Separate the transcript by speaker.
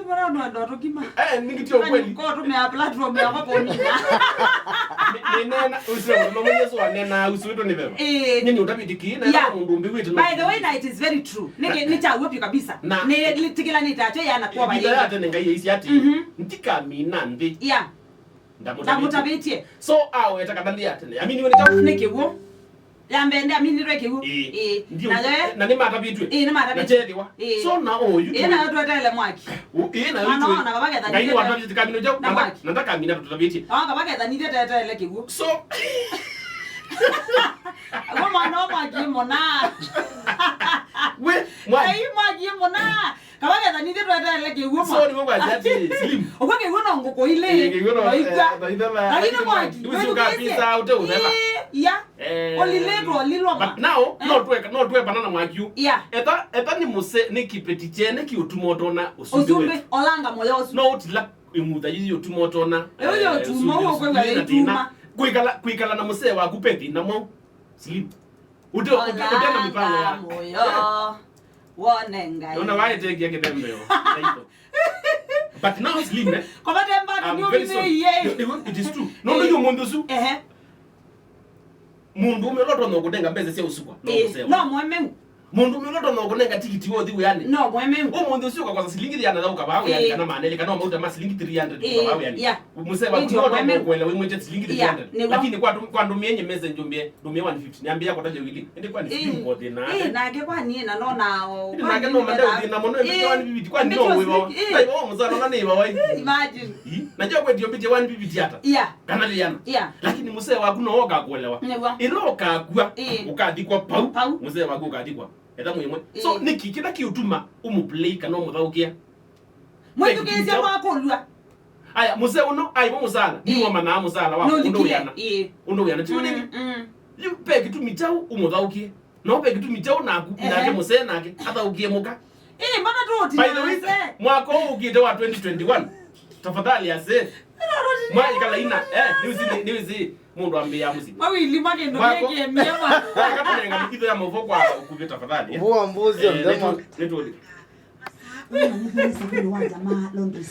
Speaker 1: bora ndo tukima.
Speaker 2: Ningitio kweli.
Speaker 1: Kwa tumea platform ya hapo nini.
Speaker 2: Nena usema mama Yesu anena usiweto ni beba. Nini utabidiki na mundu mbiwiti.
Speaker 1: By the way, it is very true. Ni cha wapi kabisa. Ni tikila ni tacho yana kwa
Speaker 2: bayi. Bila hata nenga yesi ati. Ntika mina ndi.
Speaker 1: Yeah. Ndamutabetie.
Speaker 2: So awe takadali ati. Amini wene cha
Speaker 1: nekewo. Yambende amini rekewo.
Speaker 2: Na ni mata bitwe.
Speaker 1: Ni mata
Speaker 2: bitwe. So na oyu.
Speaker 1: Na watu atele mwaki.
Speaker 2: Na yutu.
Speaker 1: Na babake dani.
Speaker 2: Ngai watu bitika mino jo. Nataka mina tutabetie.
Speaker 1: Babake dani tete kewo.
Speaker 2: So
Speaker 1: Mama no mwaki mona.
Speaker 2: We, mwaki.
Speaker 1: Ai mwaki mona. Kabage dani tete kewo.
Speaker 2: So ni mwa jati slim.
Speaker 1: Okwake wono ngoko ile.
Speaker 2: Lakini mwaki. Usuka pizza ute udela.
Speaker 1: Yeah. Olilego lilwa.
Speaker 2: But now not we banana mwaki.
Speaker 1: Yeah.
Speaker 2: Eta ni muse ni kipeti chene ki utumoto na
Speaker 1: usumbe olanga moyo usu.
Speaker 2: No utila imuda yiyo utumoto na.
Speaker 1: Eyo utuma wo kwela ituma.
Speaker 2: Kuikala na muse wa kupeti na mo. Slim. Utena mipango ya
Speaker 1: moyo. Wonenga.
Speaker 2: Una wae take yake dembe. But now Slim eh.
Speaker 1: Kwa temba ni ye.
Speaker 2: It is true. No you mundu su. Mundu umeloto no kudenga mbeze sia usukwa.
Speaker 1: No mweme.
Speaker 2: Mundu umeloto no kudenga tikiti wo dhiwe yani.
Speaker 1: No mweme.
Speaker 2: Mundu usukwa kwa silingi yana za ukabawe yani kana manele kana mauta masilingi 300 ukabawe yani. Museba kutoka no kwela wewe mweche silingi 300. Lakini kwa ndumie nye meze njumbie 150. Niambia kwa taje wili. Ende kwa ni simu kote na.
Speaker 1: Nage kwa ni na no na.
Speaker 2: Nage no mande udina mono mbite 150 kwa no wewe. Sai wao mzalo na ni wewe.
Speaker 1: Imagine.
Speaker 2: Najua kwa ndio mbite 150 hata. Kana liana. Lakini museba wakuno oka kuelewa. Iroka kwa ukadikwa pau. Museba wako ukadikwa. Eta mwemwe. So niki kida kiutuma umuplay kana umuthaukia.
Speaker 1: Mwetu keze wako lwa.
Speaker 2: Aya muse uno aibo musala. Ni wama na musala wa undo yana. Undo yana chiwe nini? You peke tu michau umuthaukie. No peke tu michau na nake muse nake athaukie muka.
Speaker 1: Mbona tu oti.
Speaker 2: By the way, mwaka huu ukite wa 2021. Tafadhali ase. Mwaka kala ina niwizi mundu ambia musi.
Speaker 1: Mawili make ndo yake mema.
Speaker 2: Kama nenga nikito ya mvoko kwa ukuvita tafadhali.
Speaker 3: Mvua mbuzi ndema.
Speaker 2: Netoli.
Speaker 1: Mimi ni mwanza ma laundry.